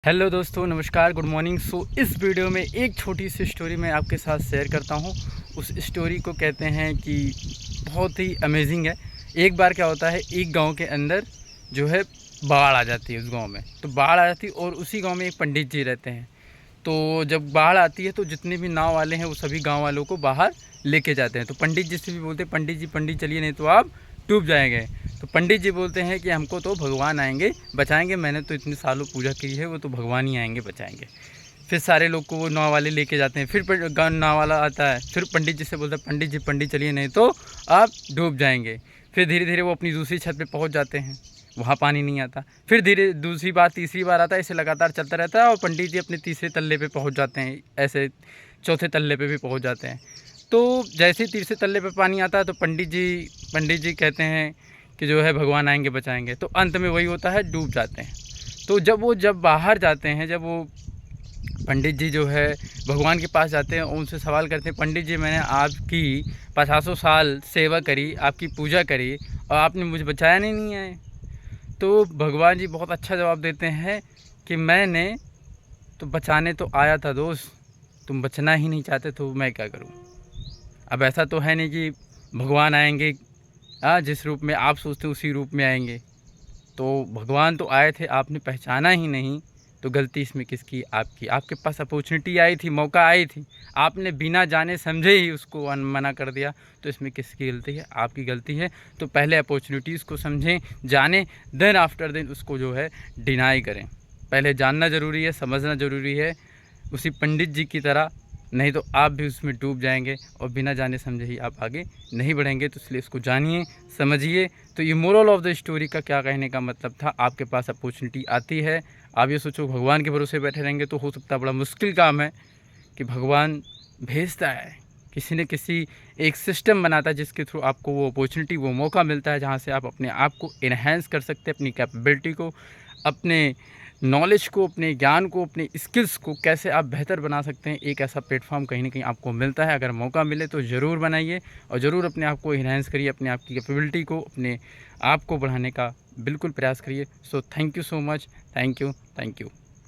Hello दोस्तों, नमस्कार, good morning. इस वीडियो में एक छोटी सी स्टोरी मैं आपके साथ शेयर करता हूँ। उस स्टोरी को कहते हैं कि बहुत ही अमेजिंग है। एक बार क्या होता है, एक गांव के अंदर जो है बाढ़ आ जाती है। उस गांव में तो बाढ़ आ जाती है और उसी गांव में एक पंडित जी रहते हैं। तो जब बाढ़ आती है तो जितने भी नाव वाले हैं वो सभी गाँव वालों को बाहर लेके जाते हैं। तो पंडित जी से भी बोलते हैं, पंडित चलिए, नहीं तो आप डूब जाएंगे। तो पंडित जी बोलते हैं कि हमको तो भगवान आएंगे बचाएंगे, मैंने तो इतने सालों पूजा की है, वो तो भगवान ही आएंगे बचाएंगे। फिर सारे लोग को वो नाव वाले लेके जाते हैं। फिर नाव वाला आता है, फिर पंडित जी से बोलता है, पंडित चलिए, नहीं तो आप डूब जाएंगे। फिर धीरे धीरे वो अपनी दूसरी छत पे पहुंच जाते हैं, वहाँ पानी नहीं आता। फिर धीरे दूसरी बार तीसरी बार आता है, इसे लगातार चलता रहता है और पंडित जी अपने तीसरे तल्ले पे पहुँच जाते हैं, ऐसे चौथे तल्ले पे भी पहुँच जाते हैं। तो जैसे ही तीसरे तल्ले पे पानी आता है तो पंडित जी कहते हैं कि जो है भगवान आएंगे बचाएंगे। तो अंत में वही होता है, डूब जाते हैं। तो जब बाहर जाते हैं, जब वो पंडित जी जो है भगवान के पास जाते हैं, उनसे सवाल करते हैं, पंडित जी मैंने आपकी 50 साल सेवा करी, आपकी पूजा करी और आपने मुझे बचाया नहीं है। तो भगवान जी बहुत अच्छा जवाब देते हैं कि मैंने तो बचाने तो आया था दोस्त, तुम बचना ही नहीं चाहते तो मैं क्या करूं। अब ऐसा तो है नहीं कि भगवान आएंगे जिस रूप में आप सोचते हो उसी रूप में आएंगे। तो भगवान तो आए थे, आपने पहचाना ही नहीं, तो गलती इसमें किसकी? आपकी। आपके पास अपॉर्चुनिटी आई थी, मौका आई थी, आपने बिना जाने समझे ही उसको मना कर दिया। तो इसमें किसकी गलती है? आपकी गलती है। तो पहले अपॉर्चुनिटीज़ को समझें, जानें, देन आफ्टर देन उसको जो है डिनाई करें। पहले जानना ज़रूरी है, समझना ज़रूरी है, उसी पंडित जी की तरह, नहीं तो आप भी उसमें डूब जाएंगे और बिना जाने समझे ही आप आगे नहीं बढ़ेंगे। तो इसलिए इसको जानिए, समझिए। तो ये मोरल ऑफ द स्टोरी का क्या कहने का मतलब था, आपके पास अपॉर्चुनिटी आती है, आप ये सोचो भगवान के भरोसे बैठे रहेंगे तो हो सकता है बड़ा मुश्किल काम है कि भगवान भेजता है, किसी न किसी एक सिस्टम बनाता है जिसके थ्रू आपको वो अपॉर्चुनिटी, वो मौका मिलता है जहाँ से आप अपने आप को इन्हेंस कर सकते हैं, अपनी कैपेबिलिटी को, अपने नॉलेज को, अपने ज्ञान को, अपने स्किल्स को कैसे आप बेहतर बना सकते हैं। एक ऐसा प्लेटफॉर्म कहीं ना कहीं आपको मिलता है। अगर मौका मिले तो ज़रूर बनाइए और ज़रूर अपने आप को इन्हेंस करिए, अपने आप की कैपेबिलिटी को, अपने आप को बढ़ाने का बिल्कुल प्रयास करिए। So thank you so much, thank you.